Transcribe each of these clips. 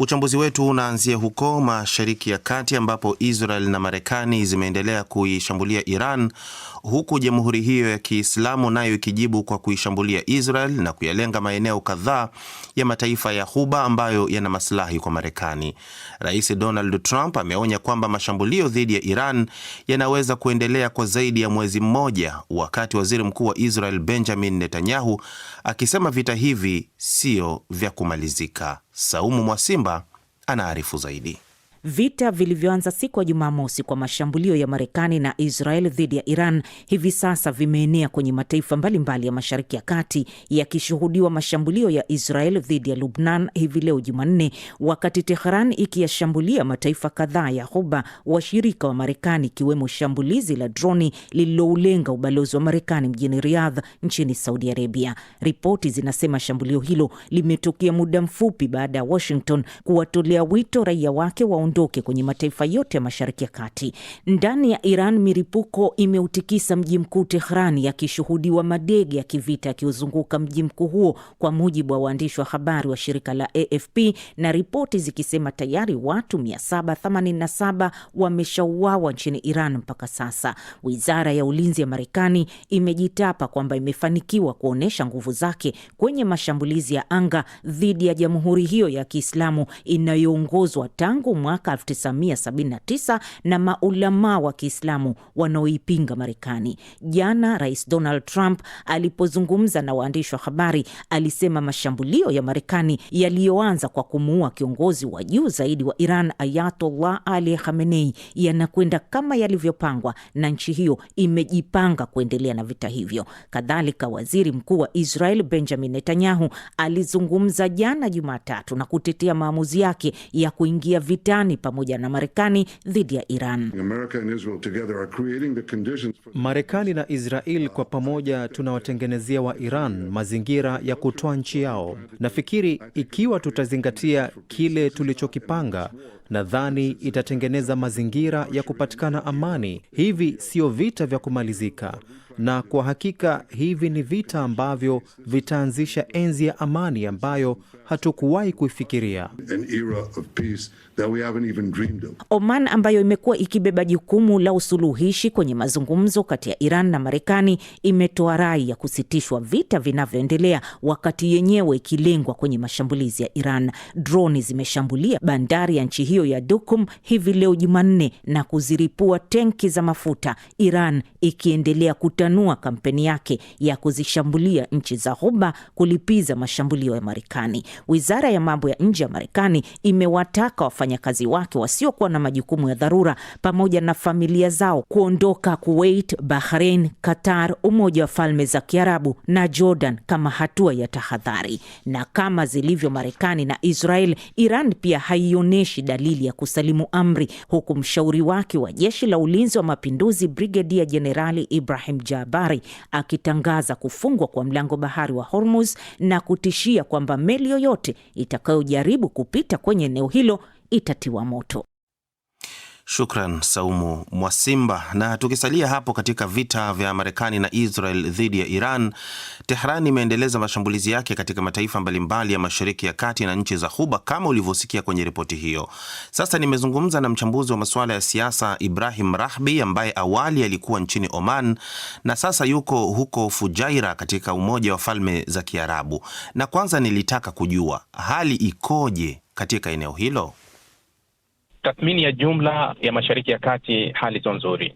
Uchambuzi wetu unaanzia huko Mashariki ya Kati ambapo Israel na Marekani zimeendelea kuishambulia Iran, huku jamhuri hiyo ya Kiislamu nayo ikijibu kwa kuishambulia Israel na kuyalenga maeneo kadhaa ya mataifa ya Ghuba ambayo yana maslahi kwa Marekani. Rais Donald Trump ameonya kwamba mashambulio dhidi ya Iran yanaweza kuendelea kwa zaidi ya mwezi mmoja, wakati Waziri Mkuu wa Israel Benjamin Netanyahu akisema vita hivi sio vya kumalizika. Saumu Mwasimba anaarifu zaidi. Vita vilivyoanza siku ya Jumamosi kwa mashambulio ya Marekani na Israel dhidi ya Iran hivi sasa vimeenea kwenye mataifa mbalimbali ya Mashariki ya Kati, yakishuhudiwa mashambulio ya Israel dhidi ya Lebanon hivi leo Jumanne, wakati Tehran ikiyashambulia mataifa kadhaa ya Ghuba washirika wa Marekani, ikiwemo shambulizi la droni lililoulenga ubalozi wa Marekani mjini Riyadh nchini Saudi Arabia. Ripoti zinasema shambulio hilo limetokea muda mfupi baada ya Washington kuwatolea wito raia wake waondoke kwenye mataifa yote ya Mashariki ya Kati. Ndani ya Iran, milipuko imeutikisa mji mkuu Tehran, yakishuhudiwa madege ya kivita yakiuzunguka mji mkuu huo, kwa mujibu wa waandishi wa habari wa shirika la AFP, na ripoti zikisema tayari watu 787 wameshauawa nchini Iran mpaka sasa. Wizara ya ulinzi ya Marekani imejitapa kwamba imefanikiwa kuonesha nguvu zake kwenye mashambulizi ya anga dhidi ya jamhuri hiyo ya Kiislamu inayoongozwa tangu mwaka 1979 na maulama wa Kiislamu wanaoipinga Marekani. Jana Rais Donald Trump alipozungumza na waandishi wa habari alisema mashambulio ya Marekani yaliyoanza kwa kumuua kiongozi wa juu zaidi wa Iran Ayatollah Ali Khamenei yanakwenda kama yalivyopangwa na nchi hiyo imejipanga kuendelea na vita hivyo. Kadhalika, Waziri Mkuu wa Israel Benjamin Netanyahu alizungumza jana Jumatatu na kutetea maamuzi yake ya kuingia vitani pamoja na Marekani dhidi ya Iran. Marekani na Israel kwa pamoja tunawatengenezea wa Iran mazingira ya kutoa nchi yao. Nafikiri ikiwa tutazingatia kile tulichokipanga, nadhani itatengeneza mazingira ya kupatikana amani. Hivi sio vita vya kumalizika, na kwa hakika hivi ni vita ambavyo vitaanzisha enzi ya amani ambayo hatukuwahi kuifikiria. Oman, ambayo imekuwa ikibeba jukumu la usuluhishi kwenye mazungumzo kati ya Iran na Marekani, imetoa rai ya kusitishwa vita vinavyoendelea, wakati yenyewe ikilengwa kwenye mashambulizi ya Iran. Droni zimeshambulia bandari ya nchi hiyo ya Duqm hivi leo Jumanne na kuziripua tenki za mafuta, Iran ikiendelea kutanua kampeni yake ya kuzishambulia nchi za Ghuba kulipiza mashambulio ya Marekani. Wizara ya mambo ya nje ya Marekani imewataka wafanyakazi wake wasiokuwa na majukumu ya dharura pamoja na familia zao kuondoka Kuwait, Bahrain, Qatar, Umoja wa Falme za Kiarabu na Jordan kama hatua ya tahadhari. Na kama zilivyo Marekani na Israel, Iran pia haionyeshi dalili ya kusalimu amri, huku mshauri wake wa jeshi la ulinzi wa mapinduzi Brigedia Jenerali Ibrahim Jabari akitangaza kufungwa kwa mlango bahari wa Hormuz na kutishia kwamba meli yoyote itakayojaribu kupita kwenye eneo hilo itatiwa moto. Shukran Saumu Mwasimba. Na tukisalia hapo katika vita vya Marekani na Israel dhidi ya Iran, Tehran imeendeleza mashambulizi yake katika mataifa mbalimbali ya Mashariki ya Kati na nchi za Ghuba kama ulivyosikia kwenye ripoti hiyo. Sasa nimezungumza na mchambuzi wa masuala ya siasa Ibrahim Rahbi ambaye awali alikuwa nchini Oman na sasa yuko huko Fujairah katika Umoja wa Falme za Kiarabu. Na kwanza nilitaka kujua hali ikoje katika eneo hilo. Tathmini ya jumla ya Mashariki ya Kati, hali sio nzuri.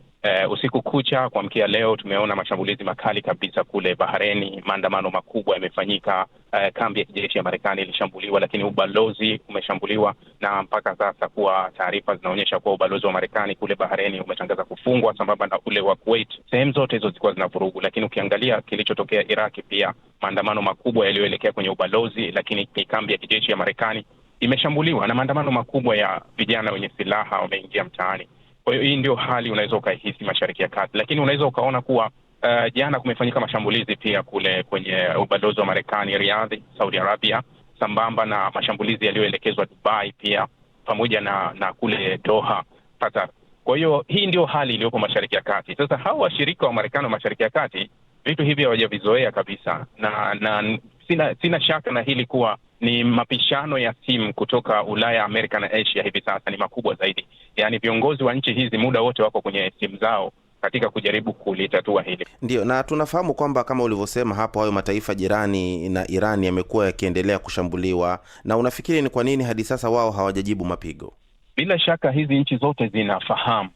Usiku kucha kuamkia leo tumeona mashambulizi makali kabisa kule Bahareni. Maandamano makubwa yamefanyika. Kambi ya kijeshi ya Marekani ilishambuliwa, lakini ubalozi umeshambuliwa, na mpaka sasa kuwa taarifa zinaonyesha kuwa ubalozi wa Marekani kule Bahareni umetangaza kufungwa sambamba na ule wa Kuwait. Sehemu zote hizo zilikuwa zinavurugu. Lakini ukiangalia kilichotokea Iraki, pia maandamano makubwa yaliyoelekea kwenye ubalozi, lakini kambi ya kijeshi ya Marekani imeshambuliwa na maandamano makubwa ya vijana wenye silaha wameingia mtaani. Kwa hiyo hii ndio hali unaweza ukahisi Mashariki ya Kati. Lakini unaweza ukaona kuwa jana kumefanyika mashambulizi pia kule kwenye ubalozi wa Marekani Riyadh, Saudi Arabia, sambamba na mashambulizi yaliyoelekezwa Dubai pia pamoja na kule Doha, Qatar. Kwa hiyo hii ndio hali iliyopo Mashariki ya Kati. Sasa hao washirika wa Marekani wa Mashariki ya Kati vitu hivi hawajavizoea kabisa, na sina shaka na hili kuwa ni mapishano ya simu kutoka Ulaya, Amerika na Asia hivi sasa ni makubwa zaidi. Yaani viongozi wa nchi hizi muda wote wako kwenye simu zao katika kujaribu kulitatua hili. Ndio, na tunafahamu kwamba kama ulivyosema hapo, hayo mataifa jirani na Iran yamekuwa yakiendelea kushambuliwa, na unafikiri ni kwa nini hadi sasa wao hawajajibu mapigo? Bila shaka hizi nchi zote zinafahamu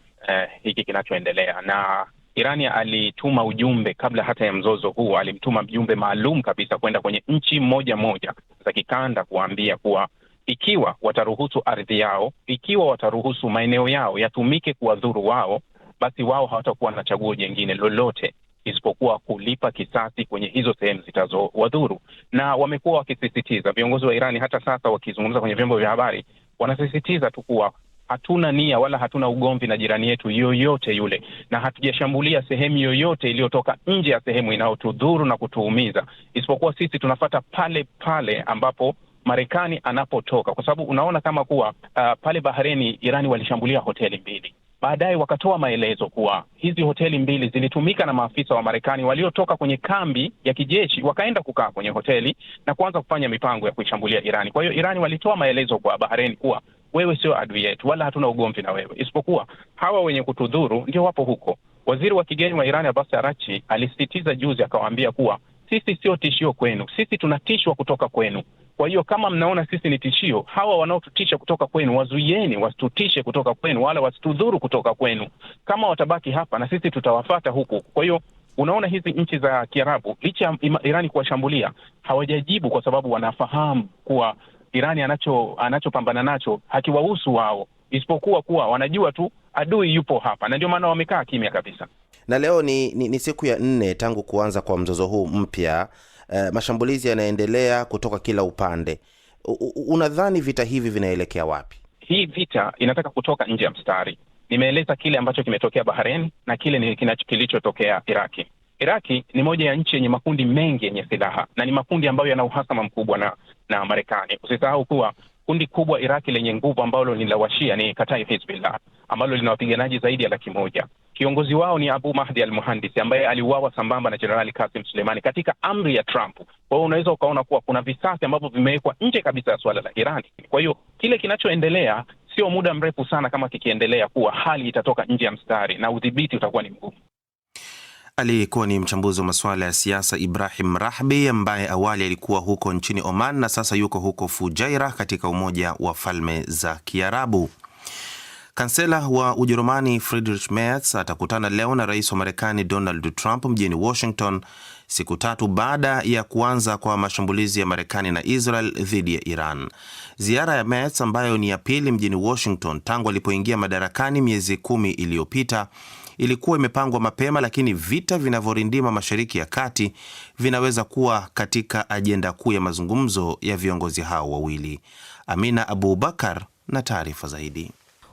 hiki kinachoendelea, na Irani alituma ujumbe kabla hata ya mzozo huu. Alimtuma mjumbe maalum kabisa kwenda kwenye nchi moja za kikanda kuambia kuwa ikiwa wataruhusu ardhi yao, ikiwa wataruhusu maeneo yao yatumike kuwadhuru wao, basi wao hawatakuwa na chaguo jingine lolote isipokuwa kulipa kisasi kwenye hizo sehemu zitazowadhuru. Na wamekuwa wakisisitiza, viongozi wa Irani hata sasa wakizungumza kwenye vyombo vya habari, wanasisitiza tu kuwa hatuna nia wala hatuna ugomvi na jirani yetu yoyote yule, na hatujashambulia sehemu yoyote iliyotoka nje ya sehemu inayotudhuru na kutuumiza, isipokuwa sisi tunafata pale pale ambapo Marekani anapotoka. Kwa sababu unaona kama kuwa pale Bahareni Irani walishambulia hoteli 2. Baadaye wakatoa maelezo kuwa hizi hoteli 2 zilitumika na maafisa wa Marekani waliotoka kwenye kambi ya kijeshi, wakaenda kukaa kwenye hoteli na kuanza kufanya mipango ya kuishambulia Irani. Kwa hiyo Irani walitoa maelezo kwa Bahareni kuwa wewe sio adui yetu wala hatuna ugomvi na wewe, isipokuwa hawa wenye kutudhuru ndio wapo huko. Waziri wa kigeni wa Irani Abbas Araghchi alisisitiza juzi, akawaambia kuwa sisi sio tishio kwenu, sisi tunatishwa kutoka kwenu. Kwa hiyo kama mnaona sisi ni tishio, hawa wanaotutisha kutoka kwenu wazuieni, wasitutishe kutoka kwenu wala wasitudhuru kutoka kwenu. Kama watabaki hapa na sisi tutawafata huku. Kwa hiyo unaona hizi nchi za Kiarabu licha ya Irani kuwashambulia hawajajibu, kwa sababu wanafahamu kuwa Irani anachopambana nacho hakiwahusu wao, isipokuwa kuwa wanajua tu adui yupo hapa, na ndio maana wamekaa kimya kabisa. Na leo ni siku ya 4 tangu kuanza kwa mzozo huu mpya. Mashambulizi yanaendelea kutoka kila upande. Unadhani vita hivi vinaelekea wapi? Hii vita inataka kutoka nje ya mstari. Nimeeleza kile ambacho kimetokea Bahrain na kile kilichotokea Iraki. Iraki ni moja ya nchi yenye makundi mengi yenye silaha na ni makundi ambayo yana uhasama mkubwa na Marekani. Usisahau kuwa kundi kubwa Iraki lenye nguvu ambalo ni la Washia ni Kataib Hizbullah, ambalo lina wapiganaji zaidi ya 100,000. Kiongozi wao ni Abu Mahdi al-Muhandisi ambaye aliuawa sambamba na Jenerali Qasim Soleimani katika amri ya Trump. Kwa hiyo unaweza ukaona kuwa kuna visasi ambavyo vimewekwa nje kabisa ya suala la Irani. Kwa hiyo kile kinachoendelea sio muda mrefu sana kama kikiendelea kuwa hali itatoka nje ya mstari na udhibiti utakuwa ni mgumu. Alikuwa ni mchambuzi wa masuala ya siasa Ibrahim Rahbi, ambaye awali alikuwa huko nchini Oman na sasa yuko huko Fujairah katika Umoja wa Falme za Kiarabu. Kansela wa Ujerumani Friedrich Merz atakutana leo na rais wa Marekani Donald Trump mjini Washington, siku 3 baada ya kuanza kwa mashambulizi ya Marekani na Israel dhidi ya Iran. Ziara ya Merz, ambayo ni ya pili mjini Washington tangu alipoingia madarakani miezi 10 iliyopita, ilikuwa imepangwa mapema, lakini vita vinavyorindima Mashariki ya Kati vinaweza kuwa katika ajenda kuu ya mazungumzo ya viongozi hao wawili. Amina Abubakar na taarifa zaidi.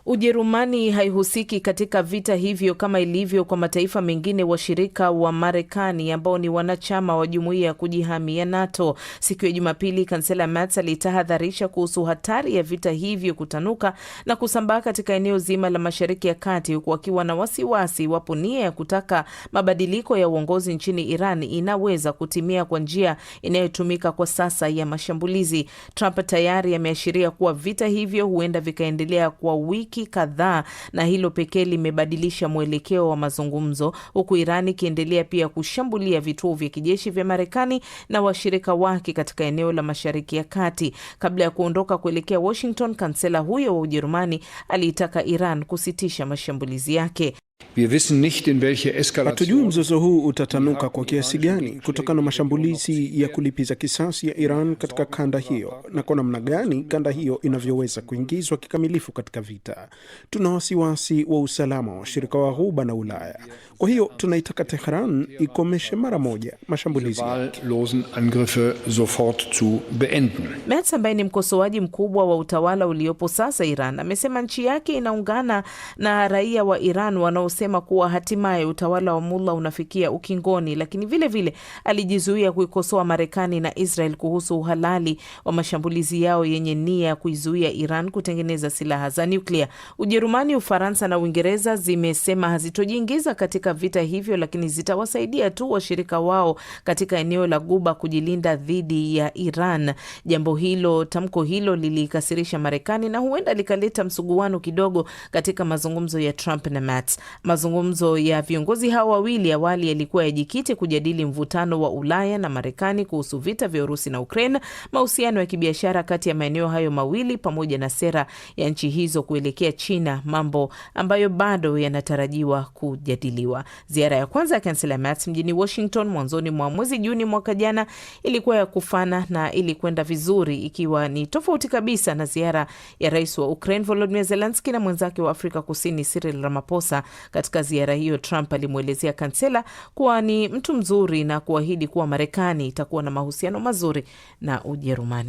Ujerumani haihusiki katika vita hivyo kama ilivyo kwa mataifa mengine washirika wa Marekani ambao ni wanachama wa jumuiya ya kujihami ya NATO. Siku ya Jumapili, Kansela Merz alitahadharisha kuhusu hatari ya vita hivyo kutanuka na kusambaa katika eneo zima la Mashariki ya Kati, huku akiwa na wasiwasi iwapo nia ya kutaka mabadiliko ya uongozi nchini Iran inaweza kutimia kwa njia inayotumika kwa sasa ya mashambulizi. Trump tayari ameashiria kuwa vita hivyo huenda vikaendelea kwa wiki kadhaa, na hilo pekee limebadilisha mwelekeo wa mazungumzo, huku Irani ikiendelea pia kushambulia vituo vya kijeshi vya Marekani na washirika wake katika eneo la Mashariki ya Kati. Kabla ya kuondoka kuelekea Washington, kansela huyo wa Ujerumani aliitaka Iran kusitisha mashambulizi yake. Hatujui mzozo huu utatanuka kwa kiasi gani kutokana na mashambulizi ya kulipiza kisasi ya Iran katika kanda hiyo, na kwa namna gani kanda hiyo inavyoweza kuingizwa kikamilifu katika vita. Tuna wasiwasi wa usalama wa washirika wa Ghuba na Ulaya. Kwa hiyo tunaitaka Tehran ikomeshe mara moja mashambulizi. Merz, ambaye ni mkosoaji mkubwa wa utawala uliopo sasa Iran, amesema nchi yake inaungana na raia wa Iran wanao wanaosema kuwa hatimaye utawala wa Mullah unafikia ukingoni, lakini vile vile alijizuia kuikosoa Marekani na Israel kuhusu uhalali wa mashambulizi yao yenye nia ya kuizuia Iran kutengeneza silaha za nyuklia. Ujerumani, Ufaransa na Uingereza zimesema hazitojiingiza katika vita hivyo, lakini zitawasaidia tu washirika wao katika eneo la Ghuba kujilinda dhidi ya Iran. Tamko hilo lilikasirisha Marekani na huenda likaleta msuguano kidogo katika mazungumzo ya Trump na Merz. Mazungumzo ya viongozi hao wawili awali yalikuwa yajikite kujadili mvutano wa Ulaya na Marekani kuhusu vita vya Urusi na Ukraine, mahusiano ya kibiashara kati ya maeneo hayo mawili pamoja na sera ya nchi hizo kuelekea China, mambo ambayo bado yanatarajiwa kujadiliwa. Ziara ya kwanza ya kansela Merz mjini Washington mwanzoni mwa mwezi Juni mwaka jana ilikuwa ya kufana na ilikwenda vizuri, ikiwa ni tofauti kabisa na ziara ya rais wa Ukraine Volodymyr Zelensky na mwenzake wa Afrika Kusini Cyril Ramaphosa. Katika ziara hiyo, Trump alimwelezea kansela kuwa ni mtu mzuri na kuahidi kuwa Marekani itakuwa na mahusiano mazuri na Ujerumani.